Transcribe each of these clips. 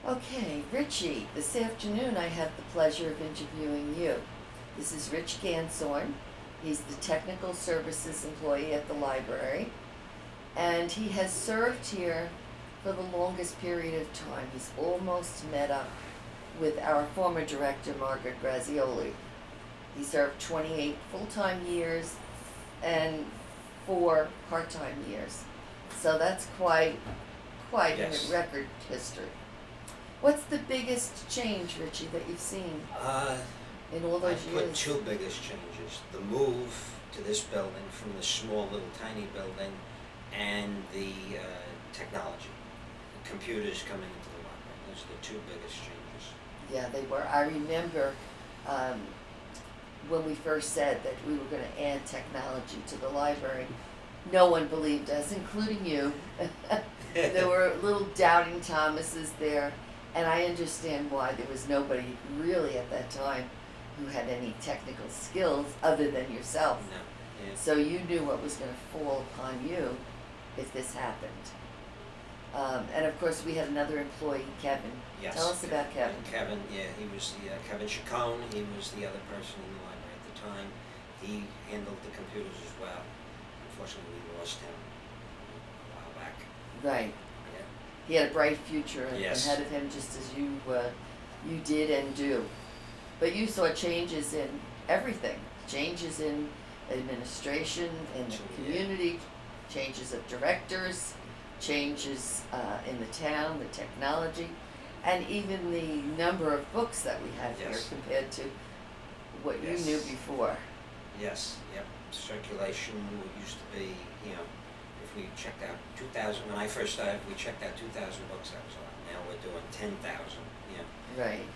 Okay, Richie, this afternoon I have the pleasure of interviewing you. This is Rich Gantzhorn. He's the technical services employee at the library, and he has served here for the longest period of time. He's almost met up with our former director, Margaret Grazioli. He served 28 full-time years and 4 part-time years. So that's quite Yes. a record history. What's the biggest change, Richie, that you've seen in all I those put years? 2 biggest changes. The move to this building from the small little tiny building and the technology. The computers coming into the library. Those are the 2 biggest changes. Yeah, they were. I remember when we first said that we were going to add technology to the library, no one believed us, including you. There were little doubting Thomases there, and I understand why. There was nobody really at that time who had any technical skills other than yourself. No. Yeah. So you knew what was going to fall upon you if this happened. And of course, we had another employee, Kevin. Yes. Tell us about Kevin. Kevin, yeah, he was the Kevin Chacon. He was the other person in the library at the time. He handled the computers as well. Unfortunately, we lost him a while back. Right. Yeah. He had a bright future Yes. ahead of him, just as you did and do. But you saw changes in everything. Changes in administration, in the Yeah. community, changes of directors, changes in the town, the technology, and even the number of books that we have here Yes. compared to what you Yes. knew before. Yes, yep. Circulation used to be, if we checked out 2,000, when I first started, we checked out 2,000 books, that was a lot. Now we're doing 10,000, Right.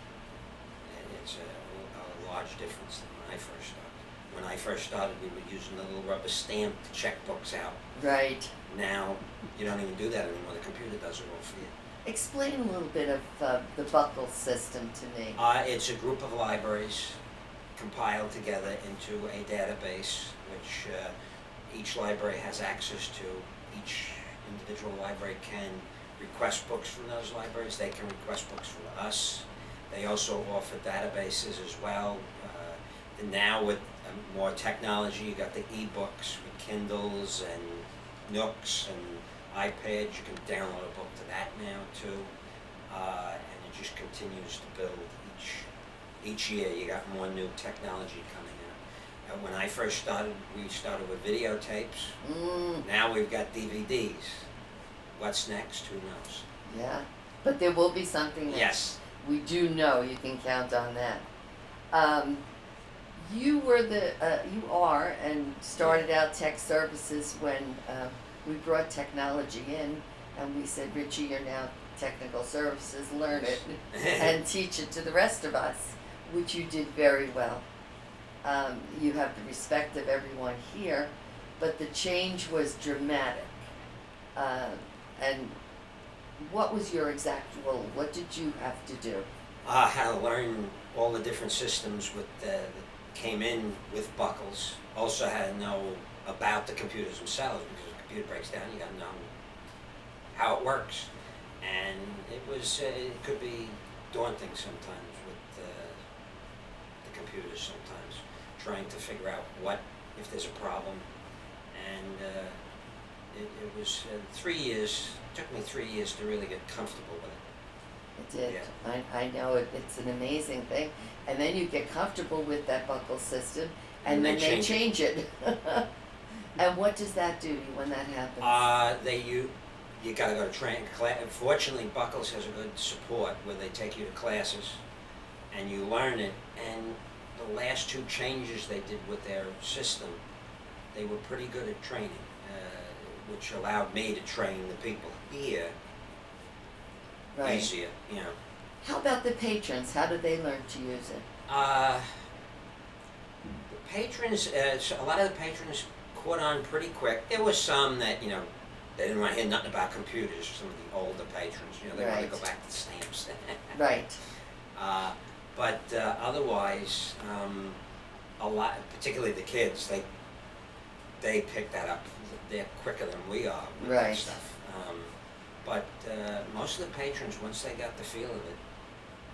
and it's a large difference than when I first started. When I first started, we were using a little rubber stamp to check books out. Right. Now, you don't even do that anymore. The computer does it all for you. Explain a little bit of the buckle system to me. It's a group of libraries compiled together into a database, which each library has access to. Each individual library can request books from those libraries. They can request books from us. They also offer databases as well. And now with more technology, you got the e-books with Kindles and Nooks and iPads. You can download a book to that now too, and it just continues to build each year. You got more new technology coming out. And when I first started, we started with videotapes. Now we've got DVDs. What's next? Who knows? Yeah, but there will be something next. Yes. We do know, you can count on that. You are and started out tech services when we brought technology in, and we said, Richie, you're now technical services, learn it and teach it to the rest of us, which you did very well. You have the respect of everyone here, but the change was dramatic. And what was your exact role? What did you have to do? How to learn all the different systems that came in with buckles. Also had to know about the computers themselves, because if a computer breaks down, you got to know how it works. And it could be daunting sometimes with the computers sometimes, trying to figure out if there's a problem. And it was 3 years, took me 3 years to really get comfortable with it. It did. Yeah. I know it's an amazing thing. And then you get comfortable with that buckle system, and then they they change it. And what does that do when that happens? You gotta go to training class. Fortunately, Buckles has a good support where they take you to classes, and you learn it. And the last 2 changes they did with their system, they were pretty good at training, which allowed me to train the people here Right. easier. How about the patrons? How did they learn to use it? The patrons, a lot of the patrons caught on pretty quick. There was some that, they didn't want to hear nothing about computers. Some of the older patrons, they wanted to go back to stamps. Right. But otherwise, a lot, particularly the kids, they pick that up. They're quicker than we are with that Right. stuff. But most of the patrons, once they got the feel of it,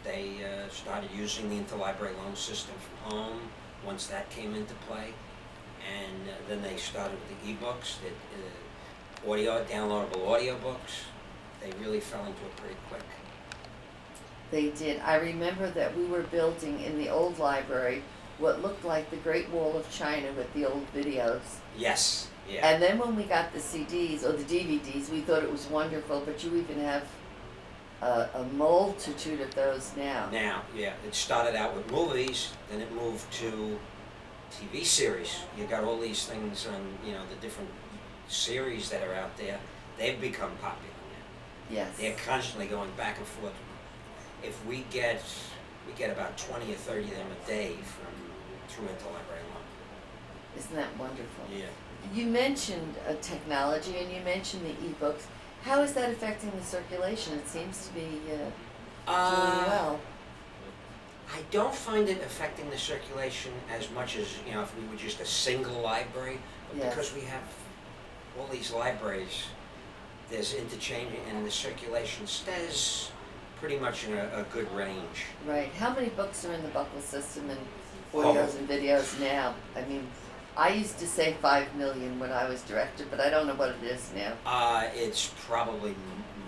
they started using the interlibrary loan system from home, once that came into play. And then they started with the e-books, downloadable audiobooks. They really fell into it pretty quick. They did. I remember that we were building in the old library what looked like the Great Wall of China with the old videos. Yes, yeah. And then when we got the CDs or the DVDs, we thought it was wonderful, but you even have a multitude of those now. Now, yeah, it started out with movies, then it moved to TV series. You got all these things on, the different series that are out there. They've become popular now. Yes. They're constantly going back and forth. If we get about 20 or 30 of them a day through interlibrary loan. Isn't that wonderful? Yeah. You mentioned technology and you mentioned the e-books. How is that affecting the circulation? It seems to be doing well. I don't find it affecting the circulation as much as, if we were just a single library, but Yes. because we have all these libraries, there's interchange and the circulation stays pretty much in a good range. Right. How many books are in the buckle system and audios and videos now? I mean, I used to say 5 million when I was director, but I don't know what it is now. It's probably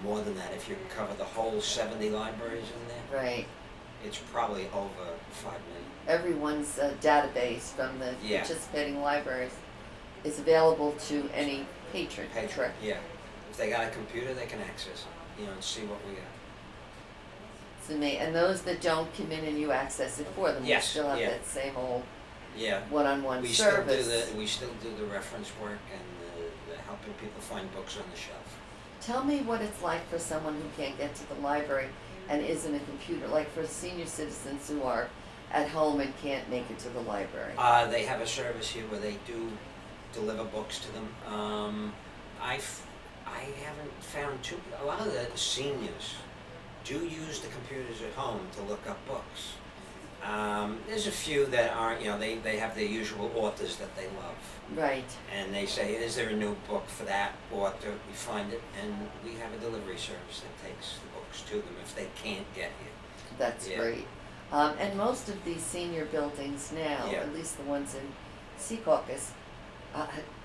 more than that if you cover the whole 70 libraries in there. Right. It's probably over 5 million. Everyone's database from the participating libraries is available to any patron. Correct? Yeah. If they got a computer, they can access it, and see what we got. It's amazing. And those that don't come in and you access it for them, Yes, we still have yeah. that same old Yeah. one-on-one We service. still do the reference work and the helping people find books on the shelf. Tell me what it's like for someone who can't get to the library and isn't a computer, like for senior citizens who are at home and can't make it to the library. They have a service here where they do deliver books to them. I haven't found a lot of the seniors do use the computers at home to look up books. There's a few that aren't, they have their usual authors that they love. Right. And they say, is there a new book for that author? We find it, and we have a delivery service that takes the books to them if they can't get here. That's great. And most of these senior buildings now, at least the ones in Secaucus,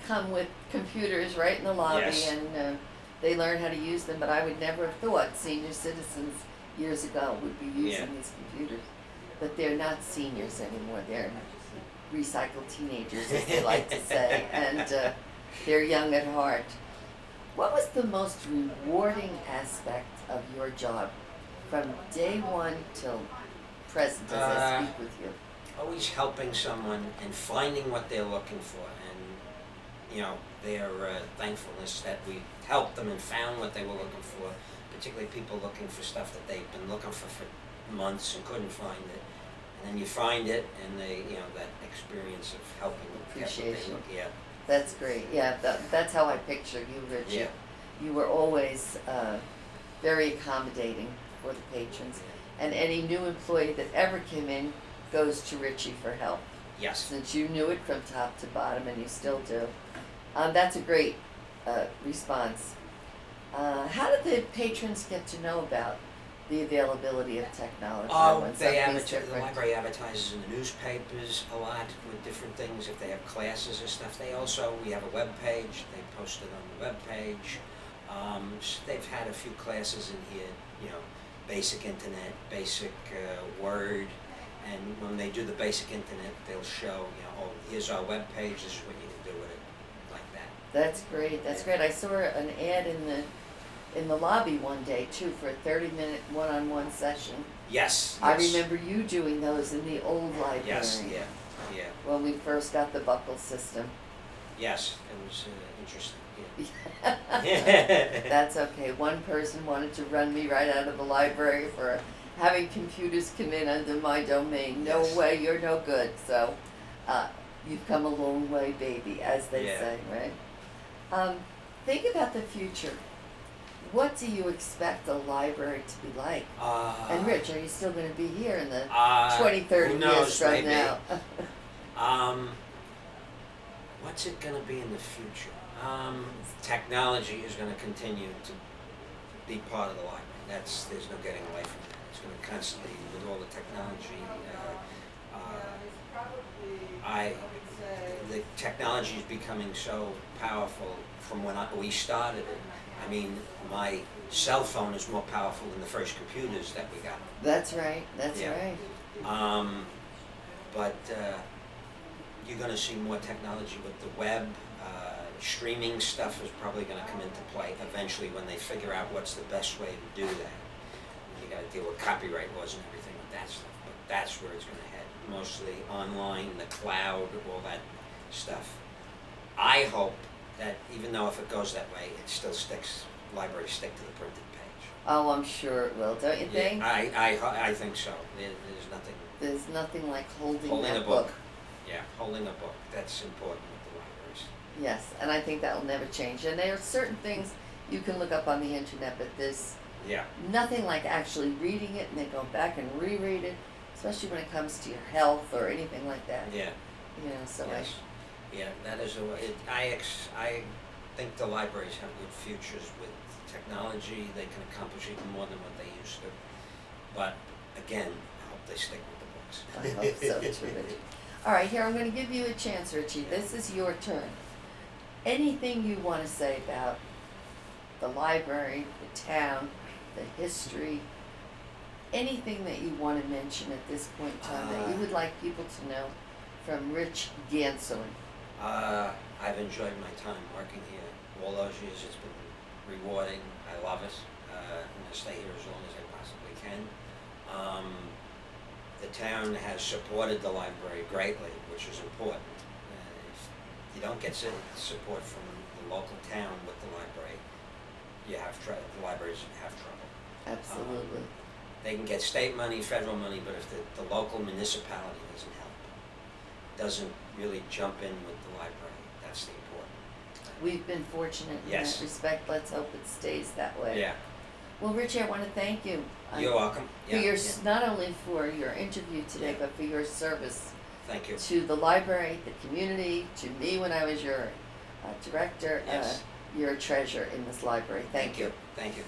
come with computers right in the lobby, Yes. and they learn how to use them, but I would never have thought senior citizens years ago would be using these computers. But they're not seniors anymore, they're recycled teenagers, as they like to say, and they're young at heart. What was the most rewarding aspect of your job from day one till present as I speak with you? Always helping someone and finding what they're looking for, and their thankfulness that we helped them and found what they were looking for, particularly people looking for stuff that they've been looking for months and couldn't find it. And then you find it, and they, that experience of helping them get what they Appreciation. look. Yeah. That's great. Yeah, that's how I picture you, Rich. Yeah. You were always very accommodating for the patrons. And any new employee that ever came in goes to Richie for help. Yes. Since you knew it from top to bottom, and you still do. That's a great response. How did the patrons get to know about the availability of technology? When something's The different? library advertises in the newspapers a lot with different things. If they have classes or stuff, we have a web page. They post it on the web page. They've had a few classes in here, basic internet, basic Word, and when they do the basic internet, they'll show, here's our web page. This is what you can do with it, like that. That's great. That's great. I saw an ad in the lobby one day too for a 30-minute one-on-one session. Yes. I remember you doing those in the old library. Yes. Yeah. Yeah. When we first got the buckle system. Yes. It was interesting. That's okay. One person wanted to run me right out of the library for having computers come in under my domain. No way, you're no good. So you've come a long way, baby, as they say, right? Think about the future. What do you expect a library to be like? And Rich, are you still going to be here in the 20, 30 years from maybe. now? What's it going to be in the future? Technology is going to continue to be part of the library. There's no getting away from that. It's going to constantly, with all the technology, the technology is becoming so powerful from when we started it. I mean, my cell phone is more powerful than the first computers that we got. That's right, that's Yeah. right. But you're going to see more technology with the web. Streaming stuff is probably going to come into play eventually when they figure out what's the best way to do that. You got to deal with copyright laws and everything with that stuff, but that's where it's going to head. Mostly online, the cloud, all that stuff. I hope that even though if it goes that way, it still sticks. Libraries stick to the printed page. Oh, I'm sure it will, don't you think? I think so. There's nothing like holding Holding that a book. Yeah, holding a book. That's important with the libraries. Yes, and I think that will never change. And there are certain things you can look up on the internet, but there's Yeah. nothing like actually reading it and then going back and reread it, especially when it comes to your health or anything like that. Yeah. You know, so Yes. Yeah, that is a way. I think the libraries have good futures with technology. They can accomplish even more than what they used to. But again, I hope they stick with the books. I hope so too, Richie. All right, here I'm going to give you a chance, Richie. This is your turn. Anything you want to say about the library, the town, the history, anything that you want to mention at this point in time that you would like people to know from Rich Gantzhorn? I've enjoyed my time working here. All those years, it's been rewarding. I love it. I'm going to stay here as long as I possibly can. The town has supported the library greatly, which is important. If you don't get support from the local town with the library, the libraries have trouble. Absolutely. They can get state money, federal money, but if the local municipality doesn't help, doesn't really jump in with the library, that's the important. We've been fortunate in Yes. that respect. Let's hope it stays that way. Yeah. Well, Richie, I want to thank you. You're welcome. For Yeah, your, yeah. not only for your interview today, Yeah. but for your service Thank you. to the library, the community, to me when I was your director. Yes. You're a treasure in this library. Thank you. Thank you.